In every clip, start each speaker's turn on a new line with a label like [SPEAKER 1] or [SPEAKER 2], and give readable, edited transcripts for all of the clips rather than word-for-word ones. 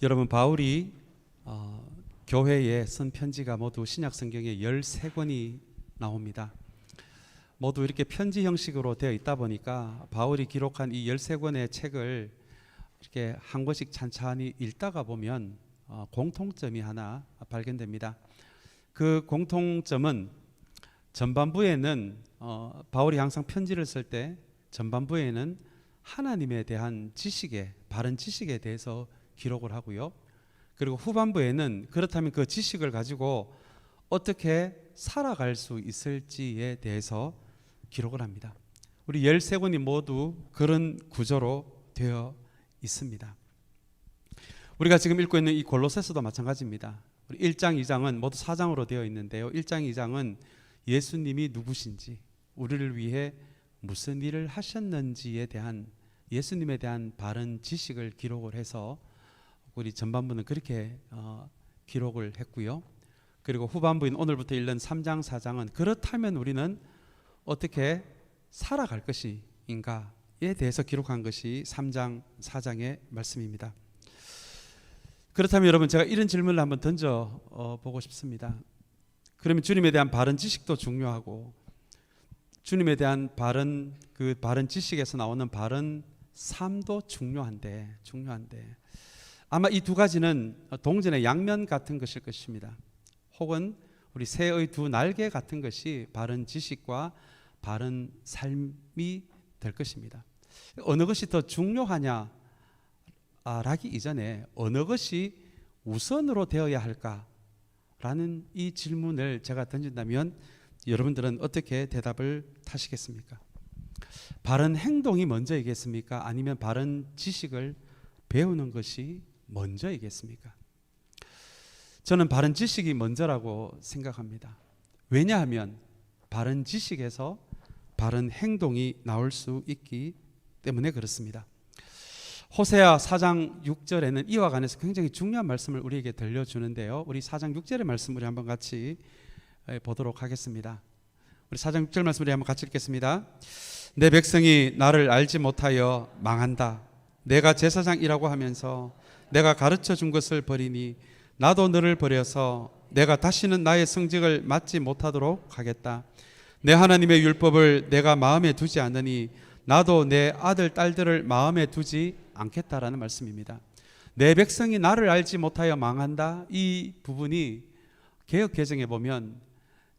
[SPEAKER 1] 여러분, 바울이 교회에 쓴 편지가 모두 신약 성경에 13권이 나옵니다. 모두 이렇게 편지 형식으로 되어 있다 보니까 바울이 기록한 이 13권의 책을 이렇게 한 권씩 찬찬히 읽다가 보면 공통점이 하나 발견됩니다. 그 공통점은 전반부에는 바울이 항상 편지를 쓸 때 전반부에는 하나님에 대한 지식에, 바른 지식에 대해서 기록을 하고요. 그리고 후반부에는 그렇다면 그 지식을 가지고 어떻게 살아갈 수 있을지에 대해서 기록을 합니다. 우리 13권이 모두 그런 구조로 되어 있습니다. 우리가 지금 읽고 있는 이 골로새서도 마찬가지입니다. 우리 1장, 2장은 모두 4장으로 되어 있는데요. 1장, 2장은 예수님이 누구신지, 우리를 위해 무슨 일을 하셨는지에 대한, 예수님에 대한 바른 지식을 기록을 해서 우리 전반부는 그렇게 기록을 했고요. 그리고 후반부인 오늘부터 읽는 3장, 4장은 그렇다면 우리는 어떻게 살아갈 것인가에 대해서 기록한 것이 3장, 4장의 말씀입니다. 그렇다면 여러분, 제가 이런 질문을 한번 던져 보고 싶습니다. 그러면 주님에 대한 바른 지식도 중요하고 주님에 대한 바른 지식에서 나오는 바른 삶도 중요한데 아마 이 두 가지는 동전의 양면 같은 것일 것입니다. 혹은 우리 새의 두 날개 같은 것이 바른 지식과 바른 삶이 될 것입니다. 어느 것이 더 중요하냐 라기 이전에 어느 것이 우선으로 되어야 할까라는 이 질문을 제가 던진다면 여러분들은 어떻게 대답을 하시겠습니까? 바른 행동이 먼저이겠습니까? 아니면 바른 지식을 배우는 것이 먼저이겠습니까? 저는 바른 지식이 먼저라고 생각합니다. 왜냐하면 바른 지식에서 바른 행동이 나올 수 있기 때문에 그렇습니다. 호세아 4장 6절에는 이와 관해서 굉장히 중요한 말씀을 우리에게 들려주는데요. 우리 4장 6절의 말씀 우리 한번 같이 보도록 하겠습니다. 우리 4장 6절 말씀 우리 한번 같이 읽겠습니다. 내 백성이 나를 알지 못하여 망한다. 내가 제사장이라고 하면서 내가 가르쳐 준 것을 버리니 나도 너를 버려서 내가 다시는 나의 성직을 맡지 못하도록 하겠다. 내 하나님의 율법을 내가 마음에 두지 않으니 나도 내 아들 딸들을 마음에 두지 않겠다라는 말씀입니다. 내 백성이 나를 알지 못하여 망한다. 이 부분이 개역 개정에 보면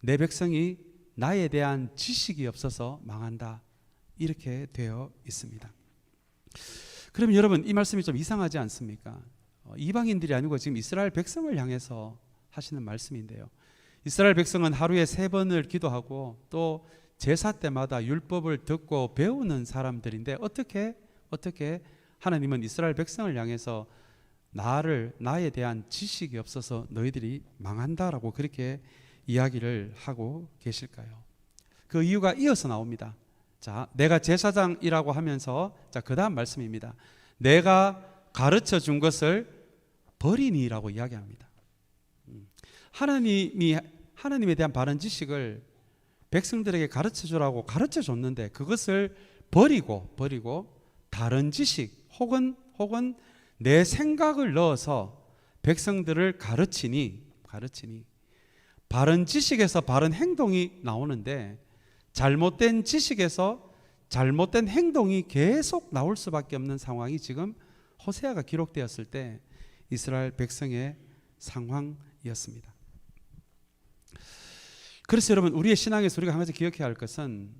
[SPEAKER 1] 내 백성이 나에 대한 지식이 없어서 망한다 이렇게 되어 있습니다. 그럼 여러분, 이 말씀이 좀 이상하지 않습니까? 이방인들이 아니고 지금 이스라엘 백성을 향해서 하시는 말씀인데요. 이스라엘 백성은 하루에 3번을 기도하고 또 제사 때마다 율법을 듣고 배우는 사람들인데 어떻게 하나님은 이스라엘 백성을 향해서 나에 대한 지식이 없어서 너희들이 망한다라고 그렇게 이야기를 하고 계실까요? 그 이유가 이어서 나옵니다. 자, 내가 제사장이라고 하면서 그 다음 말씀입니다. 내가 가르쳐 준 것을 버리니라고 이야기합니다. 하나님에 대한 바른 지식을 백성들에게 가르쳐 주라고 가르쳐 줬는데 그것을 버리고 다른 지식 혹은 내 생각을 넣어서 백성들을 가르치니 바른 지식에서 바른 행동이 나오는데 잘못된 지식에서 잘못된 행동이 계속 나올 수밖에 없는 상황이 지금 호세아가 기록되었을 때 이스라엘 백성의 상황이었습니다. 그래서 여러분, 우리의 신앙에서 우리가 한 가지 기억해야 할 것은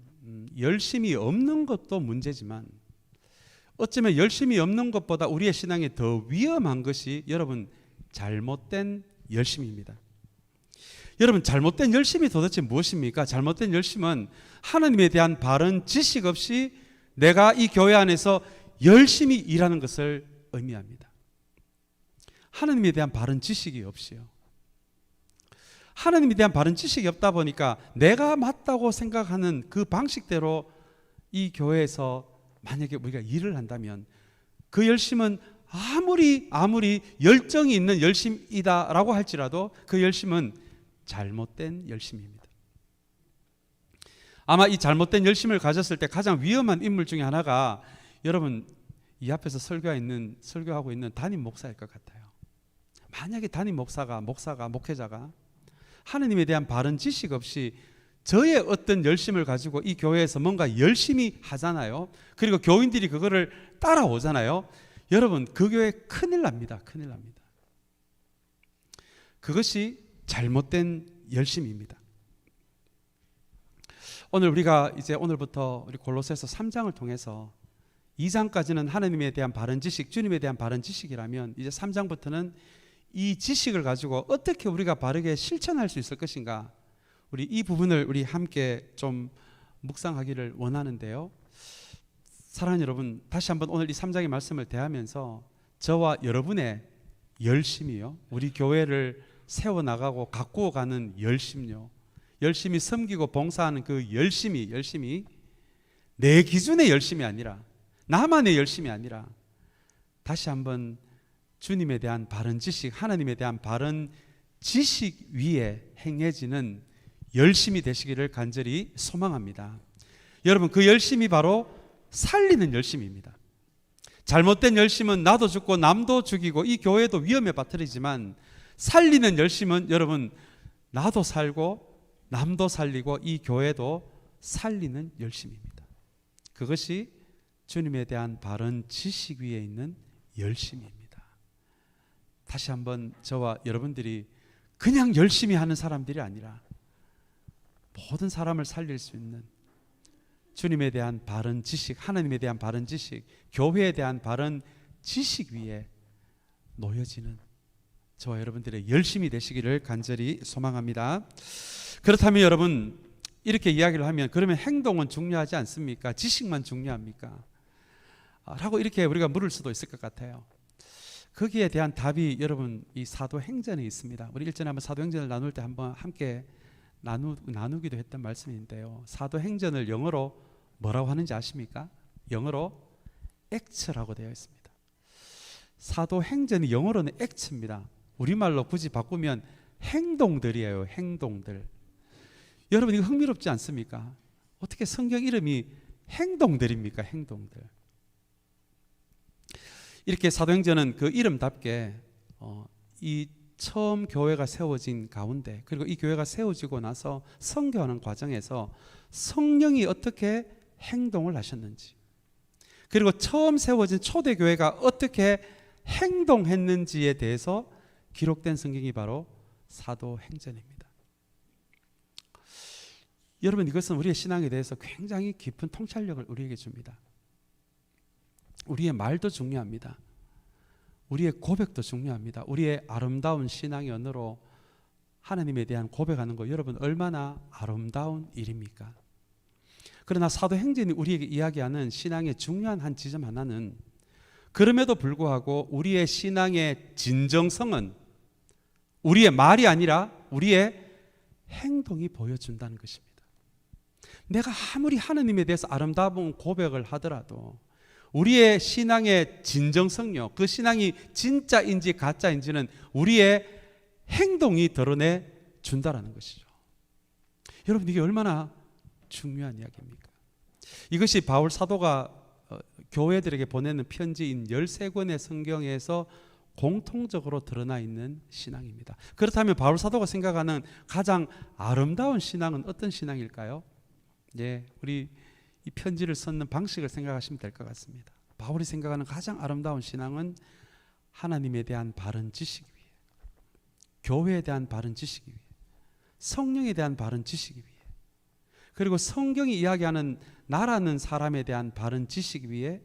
[SPEAKER 1] 열심이 없는 것도 문제지만 어쩌면 열심이 없는 것보다 우리의 신앙에 더 위험한 것이 여러분 잘못된 열심입니다. 여러분, 잘못된 열심이 도대체 무엇입니까? 잘못된 열심은 하나님에 대한 바른 지식 없이 내가 이 교회 안에서 열심히 일하는 것을 의미합니다. 하나님에 대한 바른 지식이 없이요. 하나님에 대한 바른 지식이 없다 보니까 내가 맞다고 생각하는 그 방식대로 이 교회에서 만약에 우리가 일을 한다면 그 열심은 아무리 열정이 있는 열심이다라고 할지라도 그 열심은 잘못된 열심입니다. 아마 이 잘못된 열심을 가졌을 때 가장 위험한 인물 중에 하나가 여러분 이 앞에서 설교하고 있는 담임 목사일 것 같아요. 만약에 담임 목사가 목회자가 하나님에 대한 바른 지식 없이 저의 어떤 열심을 가지고 이 교회에서 뭔가 열심히 하잖아요. 그리고 교인들이 그거를 따라오잖아요. 여러분, 그 교회 큰일 납니다. 큰일 납니다. 그것이 잘못된 열심입니다. 우리가 이제 오늘부터 우리 골로새서 3장을 통해서 2장까지는 하나님에 대한 바른 지식, 주님에 대한 바른 지식이라면 이제 3장부터는 이 지식을 가지고 어떻게 우리가 바르게 실천할 수 있을 것인가, 우리 이 부분을 우리 함께 좀 묵상하기를 원하는데요. 사랑하는 여러분, 다시 한번 오늘 이 3장의 말씀을 대하면서 저와 여러분의 열심이요, 우리 교회를 세워나가고 가꾸어가는 열심요, 열심히 섬기고 봉사하는 그 열심이 내 기준의 열심이 아니라, 나만의 열심이 아니라 다시 한번 주님에 대한 바른 지식, 하나님에 대한 바른 지식 위에 행해지는 열심이 되시기를 간절히 소망합니다. 여러분, 그 열심이 바로 살리는 열심입니다. 잘못된 열심은 나도 죽고 남도 죽이고 이 교회도 위험에 빠뜨리지만, 살리는 열심은 여러분, 나도 살고 남도 살리고 이 교회도 살리는 열심입니다. 그것이 주님에 대한 바른 지식 위에 있는 열심입니다. 다시 한번 저와 여러분들이 그냥 열심히 하는 사람들이 아니라 모든 사람을 살릴 수 있는 주님에 대한 바른 지식, 하나님에 대한 바른 지식, 교회에 대한 바른 지식 위에 놓여지는 저와 여러분들의 열심이 되시기를 간절히 소망합니다. 그렇다면 여러분, 이렇게 이야기를 하면 그러면 행동은 중요하지 않습니까? 지식만 중요합니까? 라고 이렇게 우리가 물을 수도 있을 것 같아요. 거기에 대한 답이 여러분, 이 사도행전에 있습니다. 우리 일전에 한번 사도행전을 나눌 때 한번 함께 나누기도 했던 말씀인데요. 사도행전을 영어로 뭐라고 하는지 아십니까? 영어로 액츠라고 되어 있습니다. 사도행전이 영어로는 액츠입니다. 우리말로 굳이 바꾸면 행동들이에요. 행동들. 여러분, 이거 흥미롭지 않습니까? 어떻게 성경 이름이 행동들입니까? 행동들. 이렇게 사도행전은 그 이름답게 이 처음 교회가 세워진 가운데, 그리고 이 교회가 세워지고 나서 선교하는 과정에서 성령이 어떻게 행동을 하셨는지, 그리고 처음 세워진 초대교회가 어떻게 행동했는지에 대해서 기록된 성경이 바로 사도행전입니다. 여러분, 이것은 우리의 신앙에 대해서 굉장히 깊은 통찰력을 우리에게 줍니다. 우리의 말도 중요합니다. 우리의 고백도 중요합니다. 우리의 아름다운 신앙의 언어로 하나님에 대한 고백하는 거, 여러분 얼마나 아름다운 일입니까? 그러나 사도행전이 우리에게 이야기하는 신앙의 중요한 한 지점 하나는, 그럼에도 불구하고 우리의 신앙의 진정성은 우리의 말이 아니라 우리의 행동이 보여준다는 것입니다. 내가 아무리 하나님에 대해서 아름다운 고백을 하더라도 우리의 신앙의 진정성요, 그 신앙이 진짜인지 가짜인지는 우리의 행동이 드러내 준다라는 것이죠. 여러분, 이게 얼마나 중요한 이야기입니까? 이것이 바울 사도가 교회들에게 보내는 편지인 13권의 성경에서 공통적으로 드러나 있는 신앙입니다. 그렇다면 바울 사도가 생각하는 가장 아름다운 신앙은 어떤 신앙일까요? 예, 우리 이 편지를 쓰는 방식을 생각하시면 될 것 같습니다. 바울이 생각하는 가장 아름다운 신앙은 하나님에 대한 바른 지식 위에, 교회에 대한 바른 지식 위에, 성령에 대한 바른 지식 위에, 그리고 성경이 이야기하는 나라는 사람에 대한 바른 지식 위에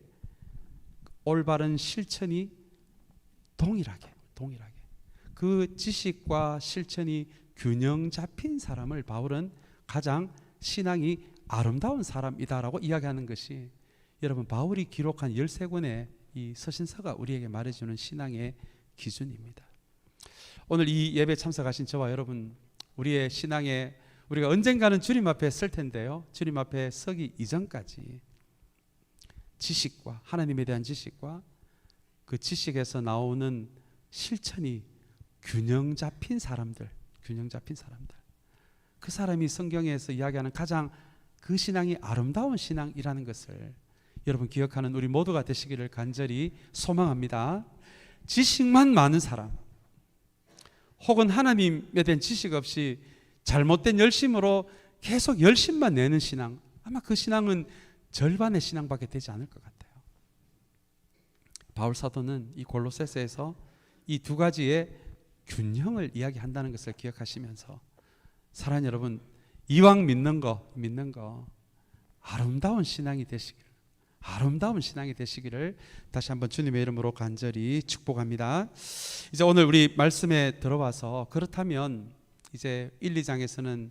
[SPEAKER 1] 올바른 실천이 동일하게 그 지식과 실천이 균형 잡힌 사람을 바울은 가장 신앙이 아름다운 사람이다라고 이야기하는 것이, 여러분, 바울이 기록한 13권의 이 서신서가 우리에게 말해주는 신앙의 기준입니다. 오늘 이 예배 참석하신 저와 여러분, 우리의 신앙에 우리가 언젠가는 주님 앞에 설 텐데요, 주님 앞에 서기 이전까지 지식과 하나님에 대한 지식과 그 지식에서 나오는 실천이 균형 잡힌 사람들, 그 사람이 성경에서 이야기하는 가장 그 신앙이 아름다운 신앙이라는 것을 여러분 기억하는 우리 모두가 되시기를 간절히 소망합니다. 지식만 많은 사람, 혹은 하나님에 대한 지식 없이 잘못된 열심으로 계속 열심만 내는 신앙, 아마 그 신앙은 절반의 신앙밖에 되지 않을 것 같아요. 바울 사도는 이 골로새서에서 이 두 가지의 균형을 이야기한다는 것을 기억하시면서 사랑하는 여러분, 이왕 믿는 거 아름다운 신앙이 되시기를 다시 한번 주님의 이름으로 간절히 축복합니다. 이제 오늘 우리 말씀에 들어와서 그렇다면 이제 1, 2장에서는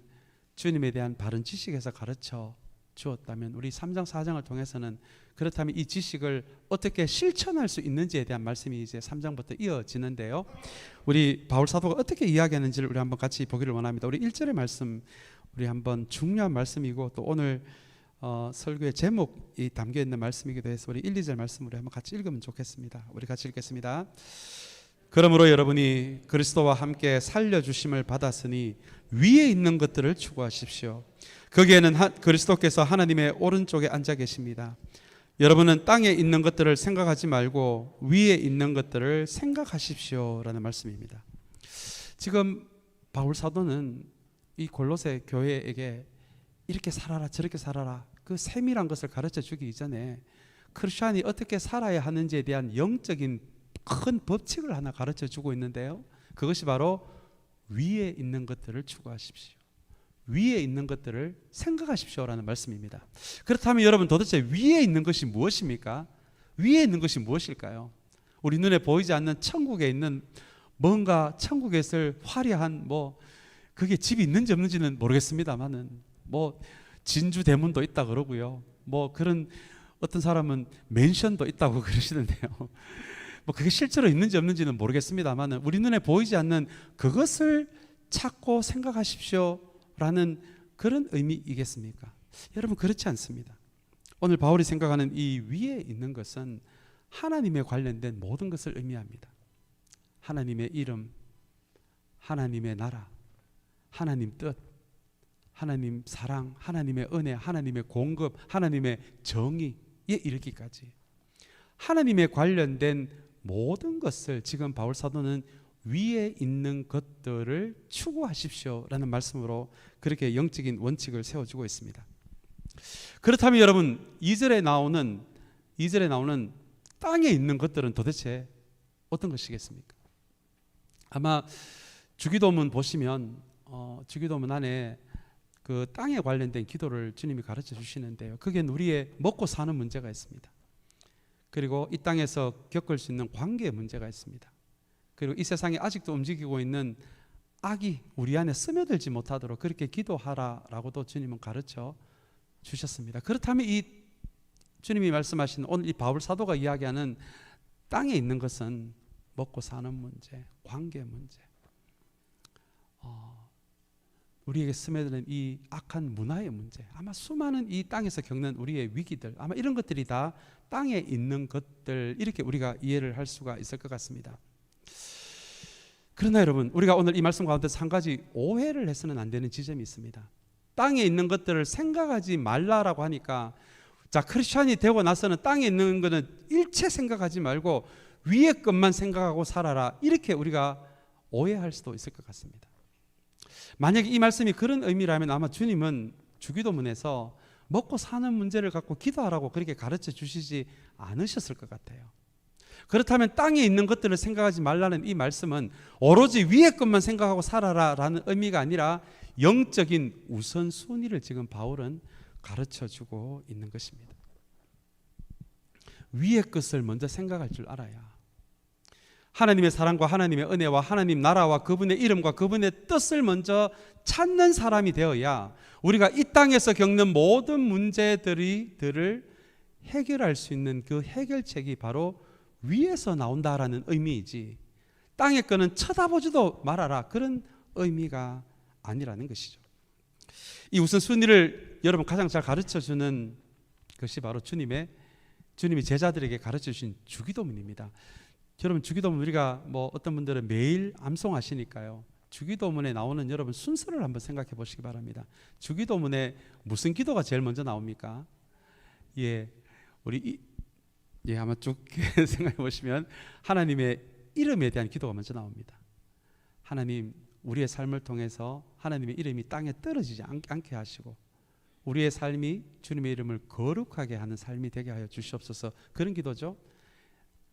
[SPEAKER 1] 주님에 대한 바른 지식에서 가르쳐 주었다면 우리 3장, 4장을 통해서는 그렇다면 이 지식을 어떻게 실천할 수 있는지에 대한 말씀이 이제 3장부터 이어지는데요. 우리 바울 사도가 어떻게 이야기하는지를 우리 한번 같이 보기를 원합니다. 우리 1절의 말씀, 우리 한번 중요한 말씀이고 또 오늘 설교의 제목이 담겨 있는 말씀이기도 해서 우리 1, 2절 말씀 우리 한번 같이 읽으면 좋겠습니다. 우리 같이 읽겠습니다. 그러므로 여러분이 그리스도와 함께 살려주심을 받았으니 위에 있는 것들을 추구하십시오. 거기에는 그리스도께서 하나님의 오른쪽에 앉아 계십니다. 여러분은 땅에 있는 것들을 생각하지 말고 위에 있는 것들을 생각하십시오 라는 말씀입니다. 지금 바울 사도는 이 골로새 교회에게 이렇게 살아라 저렇게 살아라 그 세밀한 것을 가르쳐 주기 이전에 크리스찬이 어떻게 살아야 하는지에 대한 영적인 큰 법칙을 하나 가르쳐 주고 있는데요. 그것이 바로 위에 있는 것들을 추구하십시오. 위에 있는 것들을 생각하십시오라는 말씀입니다. 그렇다면 여러분 도대체 위에 있는 것이 무엇입니까? 위에 있는 것이 무엇일까요? 우리 눈에 보이지 않는 천국에 있는 뭔가 천국에 있을 화려한 그게 집이 있는지 없는지는 모르겠습니다만은 진주 대문도 있다 그러고요. 그런 어떤 사람은 맨션도 있다고 그러시는데요. 그게 실제로 있는지 없는지는 모르겠습니다만은 우리 눈에 보이지 않는 그것을 찾고 생각하십시오라는 그런 의미이겠습니까? 여러분 그렇지 않습니다. 오늘 바울이 생각하는 이 위에 있는 것은 하나님에 관련된 모든 것을 의미합니다. 하나님의 이름, 하나님의 나라, 하나님 뜻, 하나님 사랑, 하나님의 은혜, 하나님의 공급, 하나님의 정의에 이르기까지 하나님에 관련된 모든 것을 지금 바울 사도는 위에 있는 것들을 추구하십시오라는 말씀으로 그렇게 영적인 원칙을 세워주고 있습니다. 그렇다면 여러분 2절에 나오는 땅에 있는 것들은 도대체 어떤 것이겠습니까? 아마 주기도문 보시면 주기도문 안에 그 땅에 관련된 기도를 주님이 가르쳐 주시는데요. 그게 우리의 먹고 사는 문제가 있습니다. 그리고 이 땅에서 겪을 수 있는 관계의 문제가 있습니다. 그리고 이 세상에 아직도 움직이고 있는 악이 우리 안에 스며들지 못하도록 그렇게 기도하라라고도 주님은 가르쳐 주셨습니다. 그렇다면 이 주님이 말씀하신 오늘 이 바울 사도가 이야기하는 땅에 있는 것은 먹고 사는 문제, 관계 문제, 우리에게 스며드는 이 악한 문화의 문제, 아마 수많은 이 땅에서 겪는 우리의 위기들, 아마 이런 것들이 다 땅에 있는 것들, 이렇게 우리가 이해를 할 수가 있을 것 같습니다. 그러나 여러분, 우리가 오늘 이 말씀 가운데서 한 가지 오해를 해서는 안 되는 지점이 있습니다. 땅에 있는 것들을 생각하지 말라라고 하니까, 자, 크리스찬이 되고 나서는 땅에 있는 것은 일체 생각하지 말고 위의 것만 생각하고 살아라, 이렇게 우리가 오해할 수도 있을 것 같습니다. 만약에 이 말씀이 그런 의미라면 아마 주님은 주기도문에서 먹고 사는 문제를 갖고 기도하라고 그렇게 가르쳐 주시지 않으셨을 것 같아요. 그렇다면 땅에 있는 것들을 생각하지 말라는 이 말씀은 오로지 위의 것만 생각하고 살아라라는 의미가 아니라 영적인 우선순위를 지금 바울은 가르쳐 주고 있는 것입니다. 위의 것을 먼저 생각할 줄 알아야 하나님의 사랑과 하나님의 은혜와 하나님 나라와 그분의 이름과 그분의 뜻을 먼저 찾는 사람이 되어야 우리가 이 땅에서 겪는 모든 문제들을 해결할 수 있는 그 해결책이 바로 위에서 나온다라는 의미이지, 땅의 거는 쳐다보지도 말아라, 그런 의미가 아니라는 것이죠. 이 우선순위를 여러분 가장 잘 가르쳐주는 것이 바로 주님이 제자들에게 가르쳐주신 주기도문입니다. 여러분 주기도문 우리가 어떤 분들은 매일 암송하시니까요, 주기도문에 나오는 여러분 순서를 한번 생각해 보시기 바랍니다. 주기도문에 무슨 기도가 제일 먼저 나옵니까? 아마 쭉 생각해 보시면 하나님의 이름에 대한 기도가 먼저 나옵니다. 하나님, 우리의 삶을 통해서 하나님의 이름이 땅에 떨어지지 않게 하시고 우리의 삶이 주님의 이름을 거룩하게 하는 삶이 되게 하여 주시옵소서. 그런 기도죠.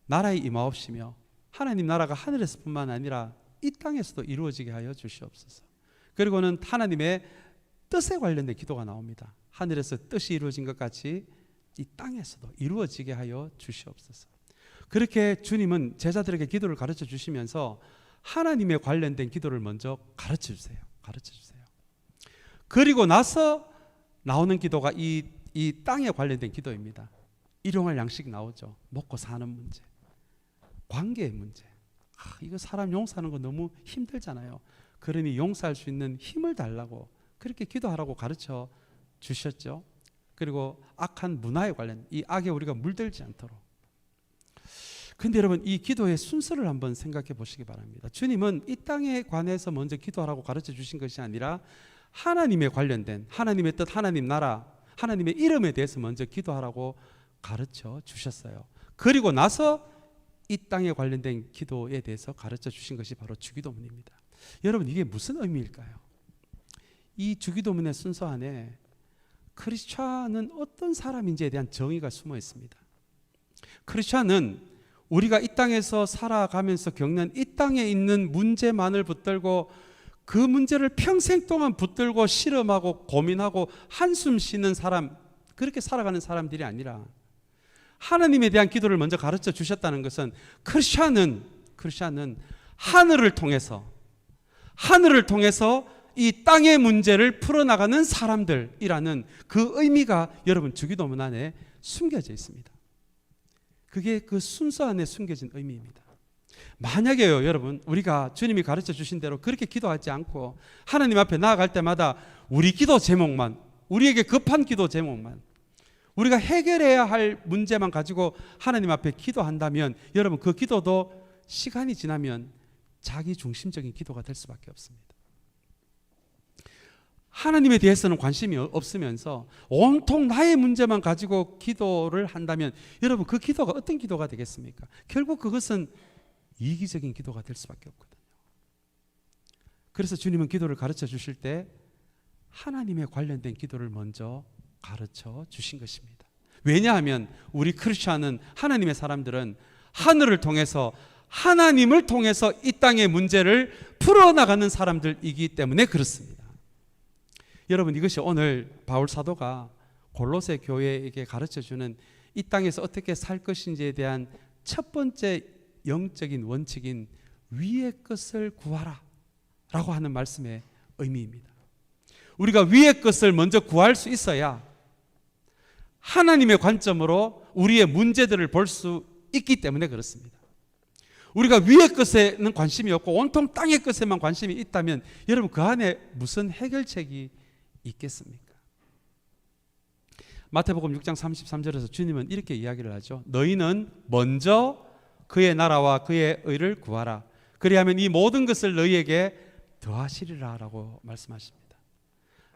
[SPEAKER 1] 나라의 임하옵시며 하나님 나라가 하늘에서뿐만 아니라 이 땅에서도 이루어지게 하여 주시옵소서. 그리고는 하나님의 뜻에 관련된 기도가 나옵니다. 하늘에서 뜻이 이루어진 것 같이 이 땅에서도 이루어지게 하여 주시옵소서. 그렇게 주님은 제자들에게 기도를 가르쳐 주시면서 하나님에 관련된 기도를 먼저 가르쳐 주세요. 그리고 나서 나오는 기도가 이 땅에 관련된 기도입니다. 일용할 양식 나오죠. 먹고 사는 문제, 관계의 문제. 이거 사람 용서하는 거 너무 힘들잖아요. 그러니 용서할 수 있는 힘을 달라고 그렇게 기도하라고 가르쳐 주셨죠. 그리고 악한 문화에 관련 이 악에 우리가 물들지 않도록. 근데 여러분, 이 기도의 순서를 한번 생각해 보시기 바랍니다. 주님은 이 땅에 관해서 먼저 기도하라고 가르쳐 주신 것이 아니라 하나님에 관련된 하나님의 뜻, 하나님 나라, 하나님의 이름에 대해서 먼저 기도하라고 가르쳐 주셨어요. 그리고 나서 이 땅에 관련된 기도에 대해서 가르쳐 주신 것이 바로 주기도문입니다. 여러분, 이게 무슨 의미일까요? 이 주기도문의 순서 안에 크리스찬은 어떤 사람인지에 대한 정의가 숨어 있습니다. 크리스찬은 우리가 이 땅에서 살아가면서 겪는 이 땅에 있는 문제만을 붙들고 그 문제를 평생 동안 붙들고 실험하고 고민하고 한숨 쉬는 사람, 그렇게 살아가는 사람들이 아니라 하나님에 대한 기도를 먼저 가르쳐 주셨다는 것은 크리스찬은 하늘을 통해서 이 땅의 문제를 풀어나가는 사람들이라는 그 의미가 여러분 주기도문 안에 숨겨져 있습니다. 그게 그 순서 안에 숨겨진 의미입니다. 만약에요, 여러분, 우리가 주님이 가르쳐 주신 대로 그렇게 기도하지 않고 하나님 앞에 나아갈 때마다 우리 기도 제목만, 우리에게 급한 기도 제목만, 우리가 해결해야 할 문제만 가지고 하나님 앞에 기도한다면 여러분, 그 기도도 시간이 지나면 자기 중심적인 기도가 될 수밖에 없습니다. 하나님에 대해서는 관심이 없으면서 온통 나의 문제만 가지고 기도를 한다면 여러분, 그 기도가 어떤 기도가 되겠습니까? 결국 그것은 이기적인 기도가 될 수밖에 없거든요. 그래서 주님은 기도를 가르쳐 주실 때 하나님에 관련된 기도를 먼저 가르쳐 주신 것입니다. 왜냐하면 우리 크리스찬은, 하나님의 사람들은 하늘을 통해서, 하나님을 통해서 이 땅의 문제를 풀어나가는 사람들이기 때문에 그렇습니다. 여러분, 이것이 오늘 바울 사도가 골로새 교회에게 가르쳐주는 이 땅에서 어떻게 살 것인지에 대한 첫 번째 영적인 원칙인 위의 것을 구하라 라고 하는 말씀의 의미입니다. 우리가 위의 것을 먼저 구할 수 있어야 하나님의 관점으로 우리의 문제들을 볼 수 있기 때문에 그렇습니다. 우리가 위의 것에는 관심이 없고 온통 땅의 것에만 관심이 있다면 여러분, 그 안에 무슨 해결책이 있겠습니까? 마태복음 6장 33절에서 주님은 이렇게 이야기를 하죠. 너희는 먼저 그의 나라와 그의 의를 구하라. 그리하면 이 모든 것을 너희에게 더하시리라 라고 말씀하십니다.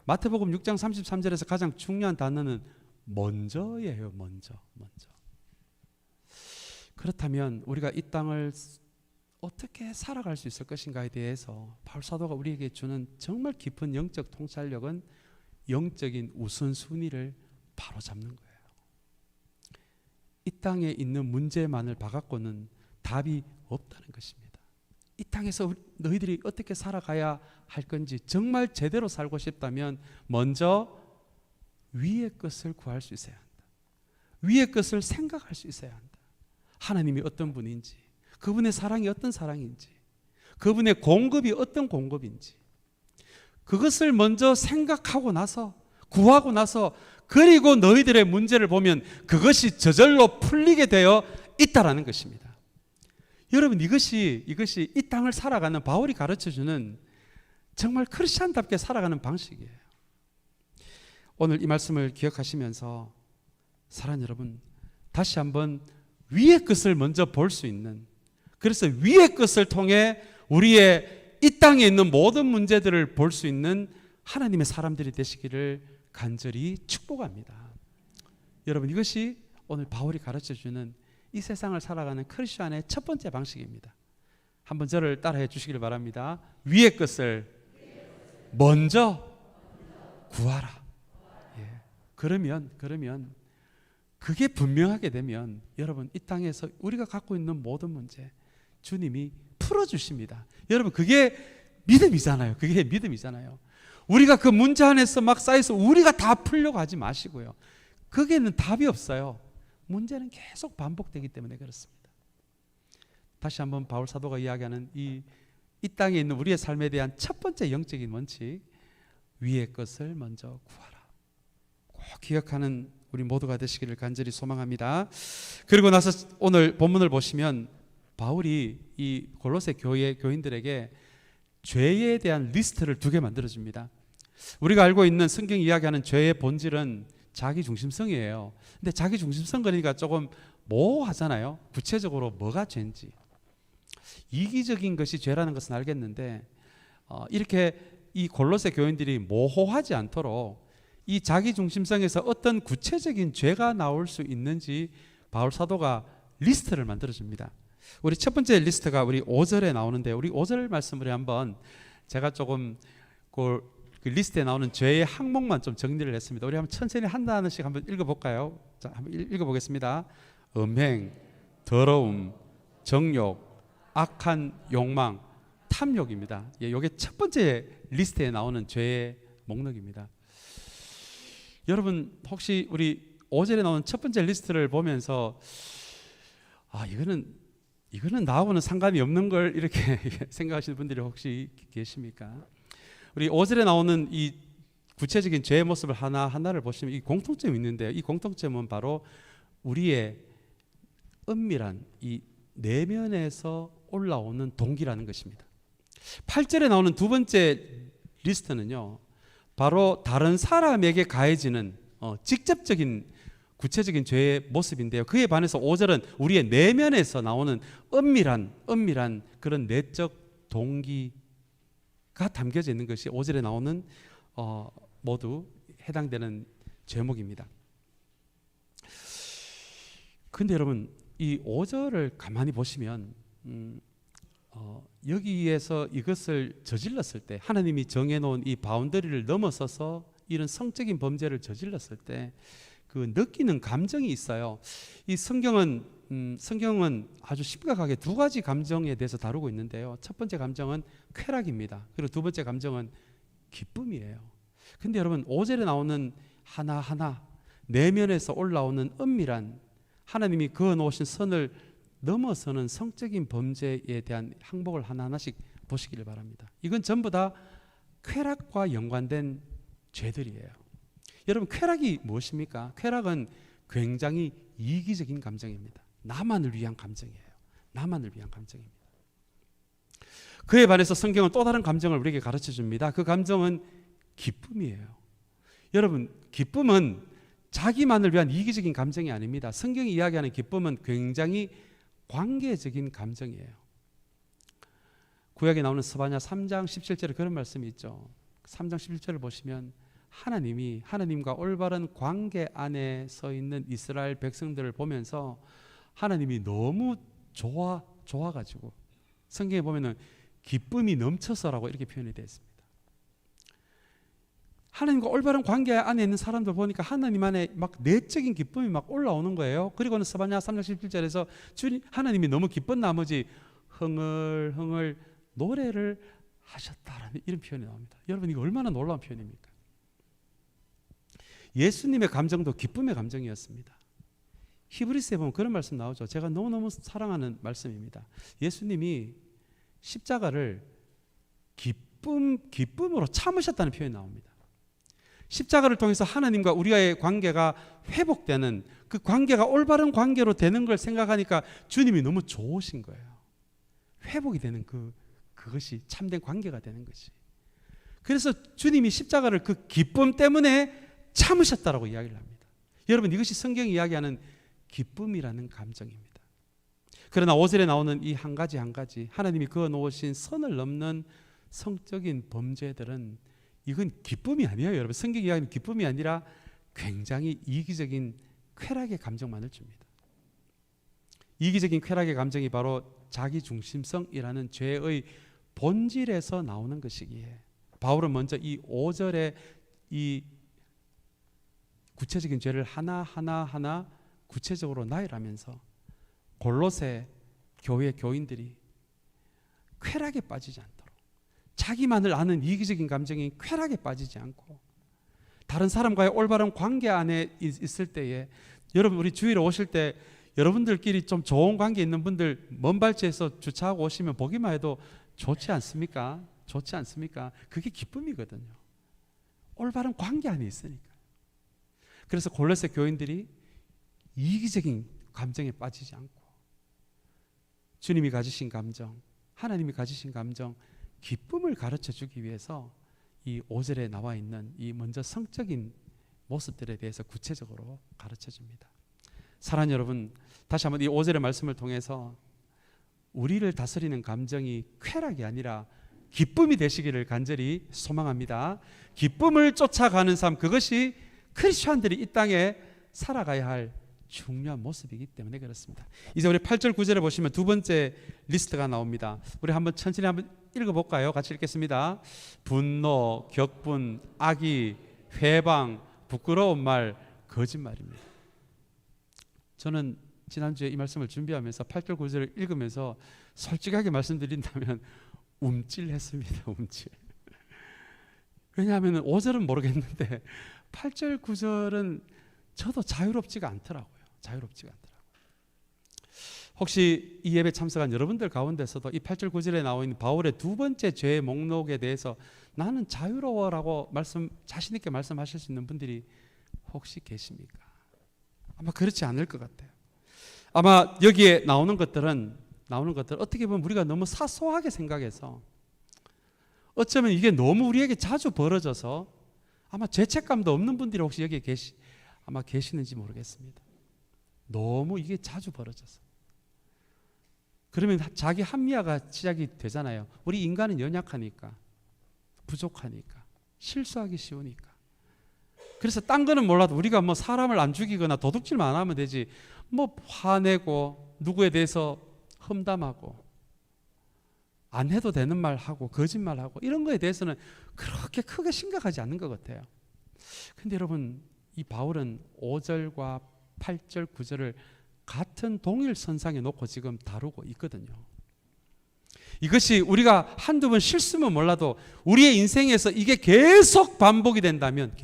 [SPEAKER 1] 마태복음 6장 33절에서 가장 중요한 단어는 먼저예요. 먼저. 그렇다면 우리가 이 땅을 어떻게 살아갈 수 있을 것인가에 대해서 바울 사도가 우리에게 주는 정말 깊은 영적 통찰력은 영적인 우선순위를 바로잡는 거예요. 이 땅에 있는 문제만을 봐갖고는 답이 없다는 것입니다. 이 땅에서 너희들이 어떻게 살아가야 할 건지 정말 제대로 살고 싶다면 먼저 위의 것을 구할 수 있어야 한다. 위의 것을 생각할 수 있어야 한다. 하나님이 어떤 분인지, 그분의 사랑이 어떤 사랑인지, 그분의 공급이 어떤 공급인지, 그것을 먼저 생각하고 나서, 구하고 나서, 그리고 너희들의 문제를 보면 그것이 저절로 풀리게 되어 있다라는 것입니다. 여러분, 이것이 이 땅을 살아가는 바울이 가르쳐주는 정말 크리스찬답게 살아가는 방식이에요. 오늘 이 말씀을 기억하시면서 사랑하는 여러분, 다시 한번 위의 것을 먼저 볼 수 있는, 그래서 위의 것을 통해 우리의 이 땅에 있는 모든 문제들을 볼 수 있는 하나님의 사람들이 되시기를 간절히 축복합니다. 여러분, 이것이 오늘 바울이 가르쳐주는 이 세상을 살아가는 크리스천의 첫 번째 방식입니다. 한번 저를 따라해 주시길 바랍니다. 위의 것을 먼저 구하라. 예. 그러면 그게 분명하게 되면 여러분 이 땅에서 우리가 갖고 있는 모든 문제 주님이 풀어주십니다. 여러분 그게 믿음이잖아요. 그게 믿음이잖아요. 우리가 그 문제 안에서 막 쌓여서 우리가 다 풀려고 하지 마시고요. 거기에는 답이 없어요. 문제는 계속 반복되기 때문에 그렇습니다. 다시 한번 바울 사도가 이야기하는 이 땅에 있는 우리의 삶에 대한 첫 번째 영적인 원칙, 위의 것을 먼저 구하라. 꼭 기억하는 우리 모두가 되시기를 간절히 소망합니다. 그리고 나서 오늘 본문을 보시면 바울이 이 골로새 교회 교인들에게 죄에 대한 리스트를 2개 만들어줍니다. 우리가 알고 있는 성경이 이야기하는 죄의 본질은 자기중심성이에요. 근데 자기중심성 그러니까 조금 모호하잖아요. 구체적으로 뭐가 죄인지. 이기적인 것이 죄라는 것은 알겠는데 이렇게 이 골로새 교인들이 모호하지 않도록 이 자기중심성에서 어떤 구체적인 죄가 나올 수 있는지 바울 사도가 리스트를 만들어줍니다. 우리 첫 번째 리스트가 우리 5절에 나오는데 우리 5절 말씀을 한번 제가 조금 그 리스트에 나오는 죄의 항목만 좀 정리를 했습니다. 우리 한번 천천히 한 단어씩 한번 읽어볼까요? 자, 한번 읽어보겠습니다. 음행, 더러움, 정욕, 악한 욕망, 탐욕입니다. 예, 이게 첫 번째 리스트에 나오는 죄의 목록입니다. 여러분 혹시 우리 5절에 나오는 첫 번째 리스트를 보면서 이거는 나하고는 상관이 없는 걸 이렇게 생각하시는 분들이 혹시 계십니까? 우리 5절에 나오는 이 구체적인 죄의 모습을 하나하나를 보시면 이 공통점이 있는데요. 이 공통점은 바로 우리의 은밀한 이 내면에서 올라오는 동기라는 것입니다. 8절에 나오는 두 번째 리스트는요, 바로 다른 사람에게 가해지는 직접적인 구체적인 죄의 모습인데요. 그에 반해서 5절은 우리의 내면에서 나오는 은밀한 그런 내적 동기가 담겨져 있는 것이 5절에 나오는 모두 해당되는 죄목입니다. 근데 여러분 이 5절을 가만히 보시면 여기에서 이것을 저질렀을 때 하나님이 정해놓은 이 바운더리를 넘어서서 이런 성적인 범죄를 저질렀을 때 그 느끼는 감정이 있어요. 이 성경은 아주 심각하게 2가지 감정에 대해서 다루고 있는데요. 첫 번째 감정은 쾌락입니다. 그리고 두 번째 감정은 기쁨이에요. 근데 여러분 5절에 나오는 하나하나 내면에서 올라오는 은밀한 하나님이 그어놓으신 선을 넘어서는 성적인 범죄에 대한 항목을 하나하나씩 보시기를 바랍니다. 이건 전부 다 쾌락과 연관된 죄들이에요. 여러분 쾌락이 무엇입니까? 쾌락은 굉장히 이기적인 감정입니다. 나만을 위한 감정이에요. 나만을 위한 감정입니다. 그에 반해서 성경은 또 다른 감정을 우리에게 가르쳐 줍니다. 그 감정은 기쁨이에요. 여러분 기쁨은 자기만을 위한 이기적인 감정이 아닙니다. 성경이 이야기하는 기쁨은 굉장히 관계적인 감정이에요. 구약에 나오는 스바냐 3장 17절에 그런 말씀이 있죠. 3장 17절을 보시면 하나님과 올바른 관계 안에 서 있는 이스라엘 백성들을 보면서 하나님이 너무 좋아가지고 성경에 보면은 기쁨이 넘쳐서라고 이렇게 표현이 되어 있습니다. 하나님과 올바른 관계 안에 있는 사람들 보니까 하나님 안에 막 내적인 기쁨이 막 올라오는 거예요. 그리고는 스바냐 3장 17절에서 하나님이 너무 기쁜 나머지 흥얼흥얼 노래를 하셨다라는 이런 표현이 나옵니다. 여러분 이거 얼마나 놀라운 표현입니까? 예수님의 감정도 기쁨의 감정이었습니다. 히브리서에 보면 그런 말씀 나오죠. 제가 너무너무 사랑하는 말씀입니다. 예수님이 십자가를 기쁨으로 참으셨다는 표현이 나옵니다. 십자가를 통해서 하나님과 우리와의 관계가 회복되는 그 관계가 올바른 관계로 되는 걸 생각하니까 주님이 너무 좋으신 거예요. 회복이 되는 그것이 참된 관계가 되는 것이. 그래서 주님이 십자가를 그 기쁨 때문에 참으셨다라고 이야기를 합니다. 여러분 이것이 성경이 이야기하는 기쁨이라는 감정입니다. 그러나 5절에 나오는 이 한 가지 하나님이 그어 놓으신 선을 넘는 성적인 범죄들은 이건 기쁨이 아니에요. 여러분 성경이 이야기하는 기쁨이 아니라 굉장히 이기적인 쾌락의 감정만을 줍니다. 이기적인 쾌락의 감정이 바로 자기 중심성이라는 죄의 본질에서 나오는 것이기에 바울은 먼저 이 5절에 이 구체적인 죄를 하나 구체적으로 나열하면서 골로새 교회 교인들이 쾌락에 빠지지 않도록, 자기만을 아는 이기적인 감정이 쾌락에 빠지지 않고 다른 사람과의 올바른 관계 안에 있을 때에, 여러분 우리 주일에 오실 때 여러분들끼리 좀 좋은 관계 있는 분들 먼 발치에서 주차하고 오시면 보기만 해도 좋지 않습니까? 좋지 않습니까? 그게 기쁨이거든요. 올바른 관계 안에 있으니까. 그래서 골로새 교인들이 이기적인 감정에 빠지지 않고 주님이 가지신 감정, 하나님이 가지신 감정, 기쁨을 가르쳐 주기 위해서 이 5절에 나와 있는 이 먼저 성적인 모습들에 대해서 구체적으로 가르쳐 줍니다. 사랑하는 여러분, 다시 한번 이 5절의 말씀을 통해서 우리를 다스리는 감정이 쾌락이 아니라 기쁨이 되시기를 간절히 소망합니다. 기쁨을 쫓아가는 삶, 그것이 크리스천들이 이 땅에 살아가야 할 중요한 모습이기 때문에 그렇습니다. 이제 우리 8절 9절에 보시면 두 번째 리스트가 나옵니다. 우리 한번 천천히 한번 읽어볼까요? 같이 읽겠습니다. 분노, 격분, 악의, 회방, 부끄러운 말, 거짓말입니다. 저는 지난주에 이 말씀을 준비하면서 8절 9절을 읽으면서 솔직하게 말씀드린다면 움찔했습니다. 움찔. 왜냐하면 5절은 모르겠는데 8절 9절은 저도 자유롭지가 않더라고요. 자유롭지가 않더라고요. 혹시 이 예배 참석한 여러분들 가운데서도 이 8절 9절에 나와 있는 바울의 두 번째 죄의 목록에 대해서 나는 자유로워라고 자신 있게 말씀하실 수 있는 분들이 혹시 계십니까? 아마 그렇지 않을 것 같아요. 아마 여기에 나오는 것들 어떻게 보면 우리가 너무 사소하게 생각해서, 어쩌면 이게 너무 우리에게 자주 벌어져서 아마 죄책감도 없는 분들이 혹시 여기에 아마 계시는지 모르겠습니다. 너무 이게 자주 벌어져서. 그러면 자기 합리화가 시작이 되잖아요. 우리 인간은 연약하니까, 부족하니까, 실수하기 쉬우니까. 그래서 딴 거는 몰라도 우리가 뭐 사람을 안 죽이거나 도둑질만 안 하면 되지, 뭐 화내고 누구에 대해서 험담하고 안 해도 되는 말 하고 거짓말하고 이런 거에 대해서는 그렇게 크게 심각하지 않는 것 같아요. 근데 여러분, 이 바울은 5절과 8절 9절을 같은 동일선상에 놓고 지금 다루고 있거든요. 이것이 우리가 한두 번 실수면 몰라도 우리의 인생에서 이게 계속 반복이 된다면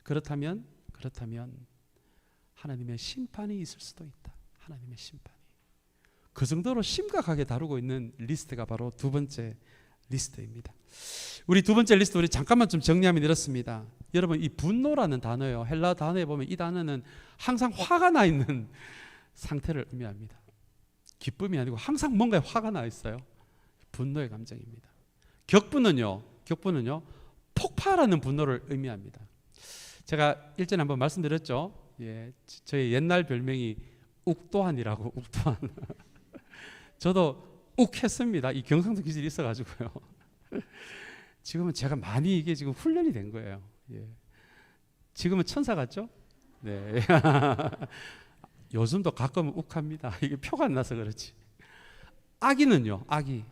[SPEAKER 1] 그렇다면 하나님의 심판이 있을 수도 있다. 하나님의 심판이. 그 정도로 심각하게 다루고 있는 리스트가 바로 두 번째 리스트입니다. 우리 두 번째 리스트 우리 잠깐만 좀 정리하면 이렇습니다. 여러분, 이 분노라는 단어요, 헬라 단어에 보면 이 단어는 항상 화가 나 있는 상태를 의미합니다. 기쁨이 아니고 항상 뭔가에 화가 나 있어요. 분노의 감정입니다. 격분은요 폭발하는 분노를 의미합니다. 제가 일전에 한번 말씀드렸죠. 저의 옛날 별명이 욱도한이라고. 욱도한. 저도 욱했습니다. 이 경상도 기질이 있어가지고요. 지금은 제가 많이 이게 지금 훈련이 된 거예요. 지금은 천사 같죠? 네. 요즘도 가끔 욱합니다. 이게 표가 안 나서 그렇지. 악의는요, 악의.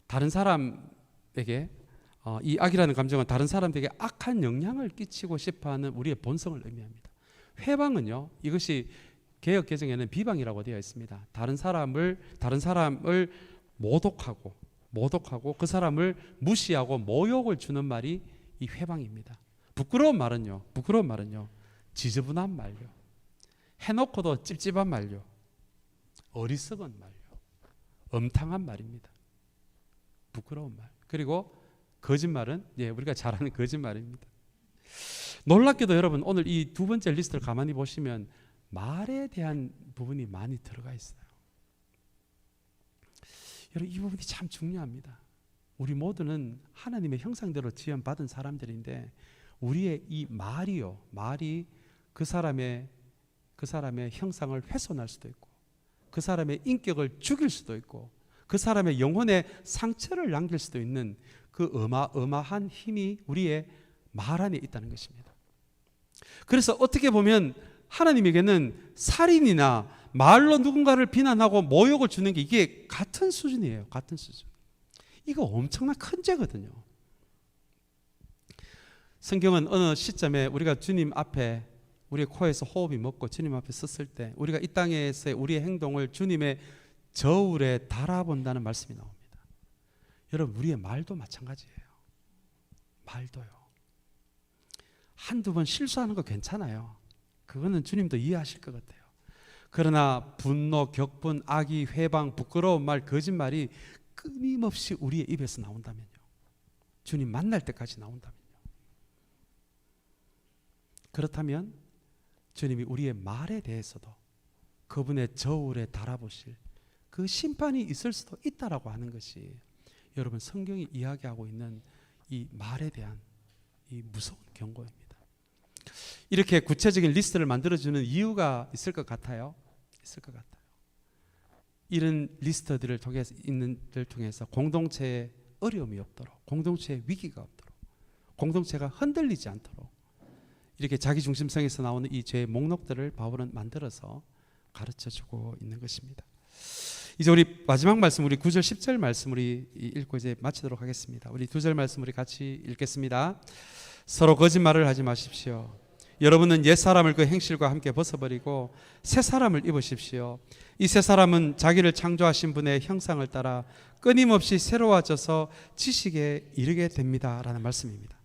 [SPEAKER 1] 다른 사람에게 이 악이라는 감정은 다른 사람에게 악한 영향을 끼치고 싶어하는 우리의 본성을 의미합니다. 회방은요, 이것이 개역 개정에는 비방이라고 되어 있습니다. 다른 사람을 모독하고 그 사람을 무시하고 모욕을 주는 말이 이 회방입니다. 부끄러운 말은요 지저분한 말요, 해놓고도 찝찝한 말요, 어리석은 말요, 엄탕한 말입니다. 부끄러운 말. 그리고 거짓말은 우리가 잘 아는 거짓말입니다. 놀랍게도 여러분, 오늘 이 두 번째 리스트를 가만히 보시면 말에 대한 부분이 많이 들어가 있어요. 여러분, 이 부분이 참 중요합니다. 우리 모두는 하나님의 형상대로 지음받은 사람들인데 우리의 이 말이 그 사람의 형상을 훼손할 수도 있고, 그 사람의 인격을 죽일 수도 있고, 그 사람의 영혼에 상처를 남길 수도 있는 그 어마어마한 힘이 우리의 말 안에 있다는 것입니다. 그래서 어떻게 보면 하나님에게는 살인이나 말로 누군가를 비난하고 모욕을 주는 게 이게 같은 수준이에요. 같은 수준. 이거 엄청난 큰 죄거든요. 성경은 어느 시점에 우리가 주님 앞에 우리의 코에서 호흡이 먹고 주님 앞에 섰을 때 우리가 이 땅에서의 우리의 행동을 주님의 저울에 달아본다는 말씀이 나옵니다. 여러분, 우리의 말도 마찬가지예요. 말도요. 한두 번 실수하는 거 괜찮아요. 그거는 주님도 이해하실 것 같아요. 그러나 분노, 격분, 악의, 회방, 부끄러운 말, 거짓말이 끊임없이 우리의 입에서 나온다면요. 주님 만날 때까지 나온다면요. 그렇다면 주님이 우리의 말에 대해서도 그분의 저울에 달아보실 그 심판이 있을 수도 있다라고 하는 것이 여러분 성경이 이야기하고 있는 이 말에 대한 이 무서운 경고입니다. 이렇게 구체적인 리스트를 만들어주는 이유가 있을 것 같아요. 있을 것 같아요. 이런 리스트들을 통해서 공동체에 어려움이 없도록, 공동체에 위기가 없도록, 공동체가 흔들리지 않도록 이렇게 자기중심성에서 나오는 이 죄의 목록들을 바울은 만들어서 가르쳐주고 있는 것입니다. 이제 우리 마지막 말씀, 우리 9절 10절 말씀 우리 읽고 이제 마치도록 하겠습니다. 우리 2절 말씀 우리 같이 읽겠습니다. 서로 거짓말을 하지 마십시오. 여러분은 옛사람을 그 행실과 함께 벗어버리고 새 사람을 입으십시오. 이 새 사람은 자기를 창조하신 분의 형상을 따라 끊임없이 새로워져서 지식에 이르게 됩니다 라는 말씀입니다.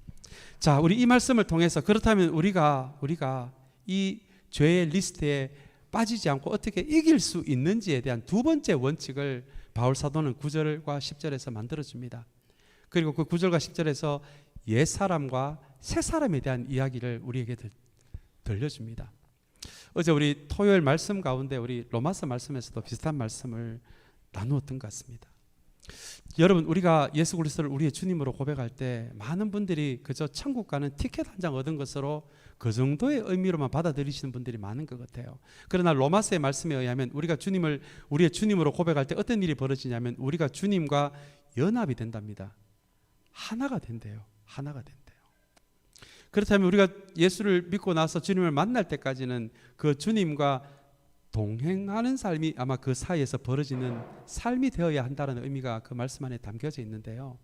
[SPEAKER 1] 자, 우리 이 말씀을 통해서 그렇다면 우리가 이 죄의 리스트에 빠지지 않고 어떻게 이길 수 있는지에 대한 두 번째 원칙을 바울 사도는 9절과 10절에서 만들어줍니다. 그리고 그 9절과 10절에서 옛사람과 새사람에 대한 이야기를 우리에게 들려줍니다. 어제 우리 토요일 말씀 가운데 우리 로마서 말씀에서도 비슷한 말씀을 나누었던 것 같습니다. 여러분, 우리가 예수 그리스도를 우리의 주님으로 고백할 때 많은 분들이 그저 천국 가는 티켓 한 장 얻은 것으로 그 정도의 의미로만 받아들이시는 분들이 많은 것 같아요. 그러나 로마서의 말씀에 의하면 우리가 주님을 우리의 주님으로 고백할 때 어떤 일이 벌어지냐면 우리가 주님과 연합이 된답니다. 하나가 된대요. 하나가 된대요. 그렇다면 우리가 예수를 믿고 나서 주님을 만날 때까지는 그 주님과 동행하는 삶이 아마 그 사이에서 벌어지는 삶이 되어야 한다는 의미가 그 말씀 안에 담겨져 있는데요.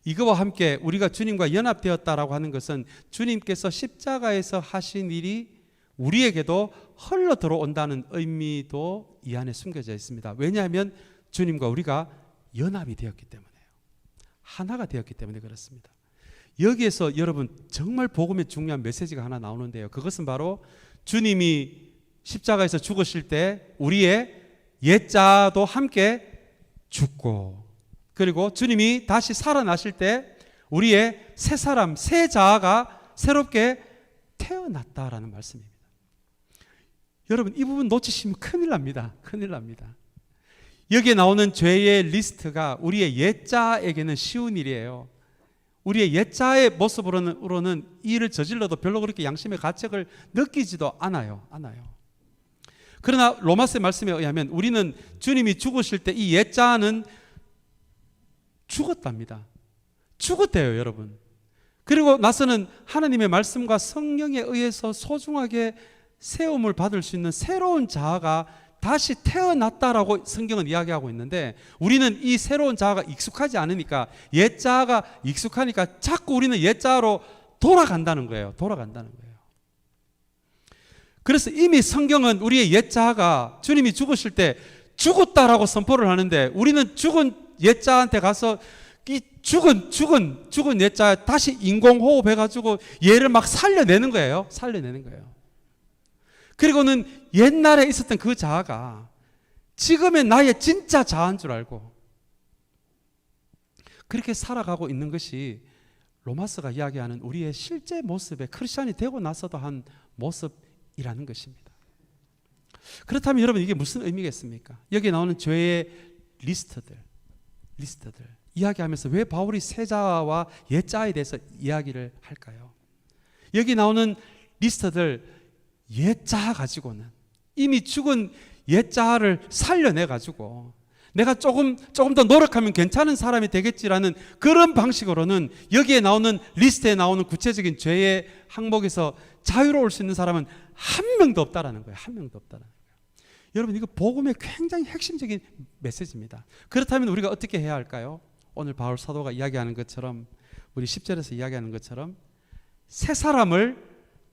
[SPEAKER 1] 이거와 함께 우리가 주님과 연합되었다라고 하는 것은 주님께서 십자가에서 하신 일이 우리에게도 흘러 들어온다는 의미도 이 안에 숨겨져 있습니다. 왜냐하면 주님과 우리가 연합이 되었기 때문에요. 하나가 되었기 때문에 그렇습니다. 여기에서 여러분 정말 복음의 중요한 메시지가 하나 나오는데요. 그것은 바로 주님이 십자가에서 죽으실 때 우리의 옛자도 함께 죽고, 그리고 주님이 다시 살아나실 때 우리의 새 사람, 새 자아가 새롭게 태어났다라는 말씀입니다. 여러분, 이 부분 놓치시면 큰일 납니다. 큰일 납니다. 여기에 나오는 죄의 리스트가 우리의 옛자에게는 쉬운 일이에요. 우리의 옛자의 모습으로는 이 일을 저질러도 별로 그렇게 양심의 가책을 느끼지도 않아요. 그러나 로마서의 말씀에 의하면 우리는 주님이 죽으실 때 이 옛자는 죽었답니다. 죽었대요, 여러분. 그리고 나서는 하나님의 말씀과 성령에 의해서 소중하게 세움을 받을 수 있는 새로운 자아가 다시 태어났다라고 성경은 이야기하고 있는데, 우리는 이 새로운 자아가 익숙하지 않으니까, 옛 자아가 익숙하니까 자꾸 우리는 옛 자아로 돌아간다는 거예요. 그래서 이미 성경은 우리의 옛 자아가 주님이 죽으실 때 죽었다라고 선포를 하는데, 우리는 죽은 옛 자아한테 가서 이 죽은 옛 자아 다시 인공호흡 해가지고 얘를 막 살려내는 거예요. 그리고는 옛날에 있었던 그 자아가 지금의 나의 진짜 자아인 줄 알고 그렇게 살아가고 있는 것이 로마서가 이야기하는 우리의 실제 모습의 크리스찬이 되고 나서도 한 모습이라는 것입니다. 그렇다면 여러분, 이게 무슨 의미겠습니까? 여기 나오는 죄의 리스트들 이야기하면서 왜 바울이 새 자아와 옛 자아에 대해서 이야기를 할까요? 여기 나오는 리스트들, 옛 자아 가지고는 이미 죽은 옛 자아를 살려내 가지고 내가 조금 더 노력하면 괜찮은 사람이 되겠지라는 그런 방식으로는 여기에 나오는 리스트에 나오는 구체적인 죄의 항목에서 자유로울 수 있는 사람은 한 명도 없다라는 거예요. 여러분, 이거 복음의 굉장히 핵심적인 메시지입니다. 그렇다면 우리가 어떻게 해야 할까요? 오늘 바울 사도가 이야기하는 것처럼, 우리 10절에서 이야기하는 것처럼 새 사람을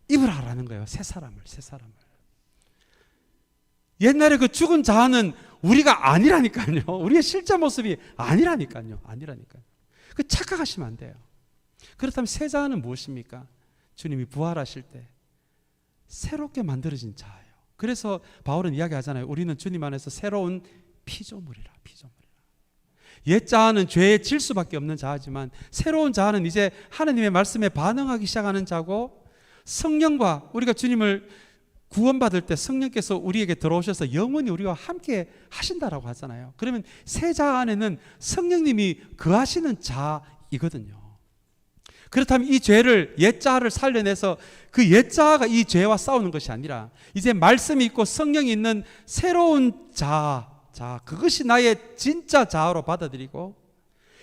[SPEAKER 1] 입으라라는 거예요. 새 사람을. 옛날에 그 죽은 자아는 우리가 아니라니까요. 우리의 실제 모습이 아니라니까요. 그 착각하시면 안 돼요. 그렇다면 새 자아는 무엇입니까? 주님이 부활하실 때 새롭게 만들어진 자예요. 그래서 바울은 이야기하잖아요. 우리는 주님 안에서 새로운 피조물이라. 옛 자아는 죄에 질 수밖에 없는 자아지만 새로운 자아는 이제 하나님의 말씀에 반응하기 시작하는 자고, 성령과 우리가 주님을 구원받을 때 성령께서 우리에게 들어오셔서 영원히 우리와 함께 하신다라고 하잖아요. 그러면 새 자아 안에는 성령님이 거하시는 자이거든요. 그렇다면 이 죄를, 옛 자아를 살려내서 그 옛 자아가 이 죄와 싸우는 것이 아니라 이제 말씀이 있고 성령이 있는 새로운 자아, 그것이 나의 진짜 자아로 받아들이고,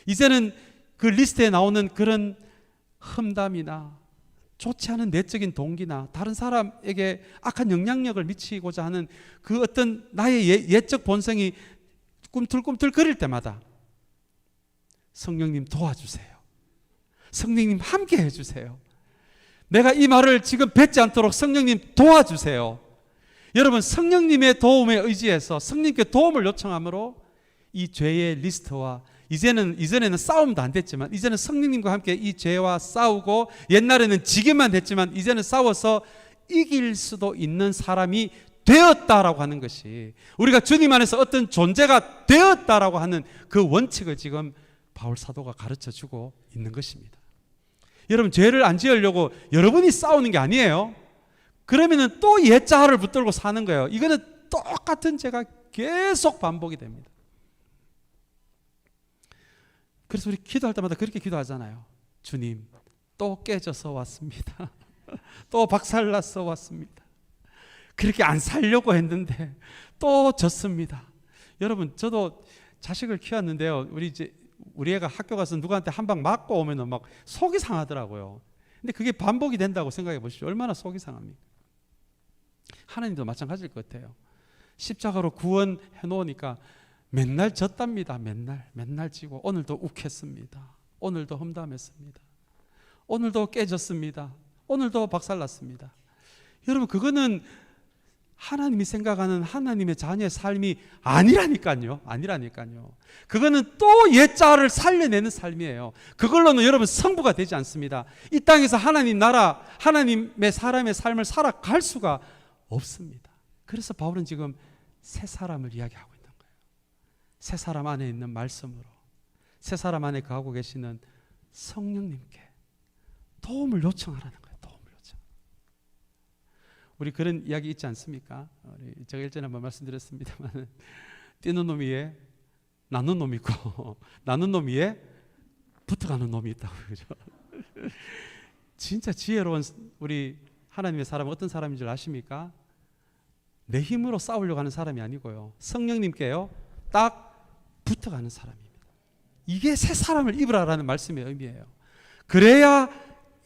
[SPEAKER 1] 이제는 그 리스트에 나오는 그런 험담이나 좋지 않은 내적인 동기나 다른 사람에게 악한 영향력을 미치고자 하는 그 어떤 나의 옛적 본성이 꿈틀꿈틀 거릴 때마다 성령님 도와주세요. 성령님 함께 해주세요. 내가 이 말을 지금 뱉지 않도록 성령님 도와주세요. 여러분, 성령님의 도움에 의지해서 성령님께 도움을 요청함으로 이 죄의 리스트와 이전에는 싸움도 안 됐지만 이제는 성령님과 함께 이 죄와 싸우고, 옛날에는 지기만 했지만 이제는 싸워서 이길 수도 있는 사람이 되었다라고 하는 것이, 우리가 주님 안에서 어떤 존재가 되었다라고 하는 그 원칙을 지금 바울 사도가 가르쳐 주고 있는 것입니다. 여러분, 죄를 안 지으려고 여러분이 싸우는 게 아니에요. 그러면은 또 옛 자아를 붙들고 사는 거예요. 이거는 똑같은 죄가 계속 반복이 됩니다. 그래서 우리 기도할 때마다 그렇게 기도하잖아요. 주님, 또 깨져서 왔습니다. 또 박살나서 왔습니다. 그렇게 안 살려고 했는데 또 졌습니다. 여러분, 저도 자식을 키웠는데요. 우리 애가 학교 가서 누구한테 한 방 맞고 오면은 막 속이 상하더라고요. 근데 그게 반복이 된다고 생각해 보십시오. 얼마나 속이 상합니까? 하나님도 마찬가지일 것 같아요. 십자가로 구원해 놓으니까 맨날 졌답니다. 맨날 지고, 오늘도 욱했습니다. 오늘도 험담했습니다. 오늘도 깨졌습니다. 오늘도 박살났습니다. 여러분, 그거는 하나님이 생각하는 하나님의 자녀의 삶이 아니라니까요. 그거는 또 옛 자아를 살려내는 삶이에요. 그걸로는 여러분 성부가 되지 않습니다. 이 땅에서 하나님 나라, 하나님의 사람의 삶을 살아갈 수가 없습니다. 그래서 바울은 지금 새 사람을 이야기하고 있는 거예요. 새 사람 안에 있는 말씀으로, 새 사람 안에 거하고 계시는 성령님께 도움을 요청하라는 거예요. 우리 그런 이야기 있지 않습니까? 제가 일전에 한번 말씀드렸습니다만, 뛰는 놈 위에 나는 놈이 있고 나는 놈 위에 붙어가는 놈이 있다고. 그죠? 진짜 지혜로운 우리 하나님의 사람은 어떤 사람인 줄 아십니까? 내 힘으로 싸우려고 하는 사람이 아니고요, 성령님께요 딱 붙어가는 사람입니다. 이게 새 사람을 입으라라는 말씀의 의미예요. 그래야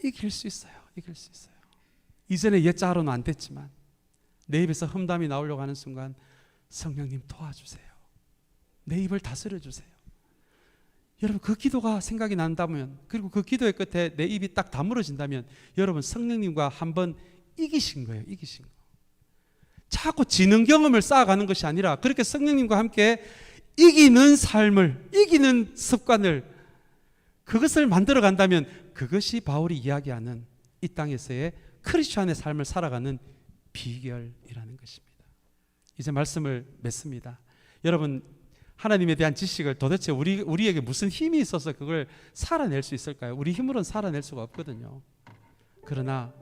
[SPEAKER 1] 이길 수 있어요. 이전에 옛 자아로는 안 됐지만 내 입에서 험담이 나오려고 하는 순간 성령님 도와주세요. 내 입을 다스려 주세요. 여러분, 그 기도가 생각이 난다면, 그리고 그 기도의 끝에 내 입이 딱 다물어진다면, 여러분 성령님과 한번 이기신 거예요. 자꾸 지는 경험을 쌓아가는 것이 아니라 그렇게 성령님과 함께 이기는 삶을, 이기는 습관을, 그것을 만들어 간다면 그것이 바울이 이야기하는 이 땅에서의 크리스천의 삶을 살아가는 비결이라는 것입니다. 이제 말씀을 맺습니다. 여러분, 하나님에 대한 지식을 도대체 우리에게 무슨 힘이 있어서 그걸 살아낼 수 있을까요? 우리 힘으로는 살아낼 수가 없거든요. 그러나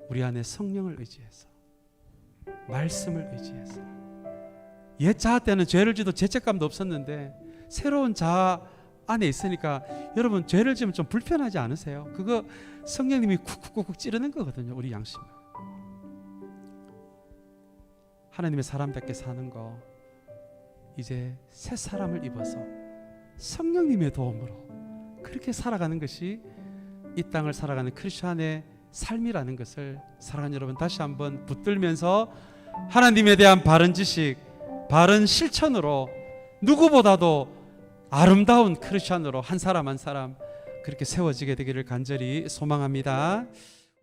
[SPEAKER 1] 우리 안에 성령을 의지해서, 말씀을 의지해서, 옛 자아 때는 죄를 지도 죄책감도 없었는데 새로운 자아 안에 있으니까 여러분, 죄를 지으면 좀 불편하지 않으세요? 그거 성령님이 쿡쿡쿡 찌르는 거거든요. 우리 양심을. 하나님의 사람답게 사는 거, 이제 새 사람을 입어서 성령님의 도움으로 그렇게 살아가는 것이 이 땅을 살아가는 크리스천의 삶이라는 것을 사랑하는 여러분 다시 한번 붙들면서 하나님에 대한 바른 지식, 바른 실천으로 누구보다도 아름다운 크리스천으로 한 사람 한 사람 그렇게 세워지게 되기를 간절히 소망합니다.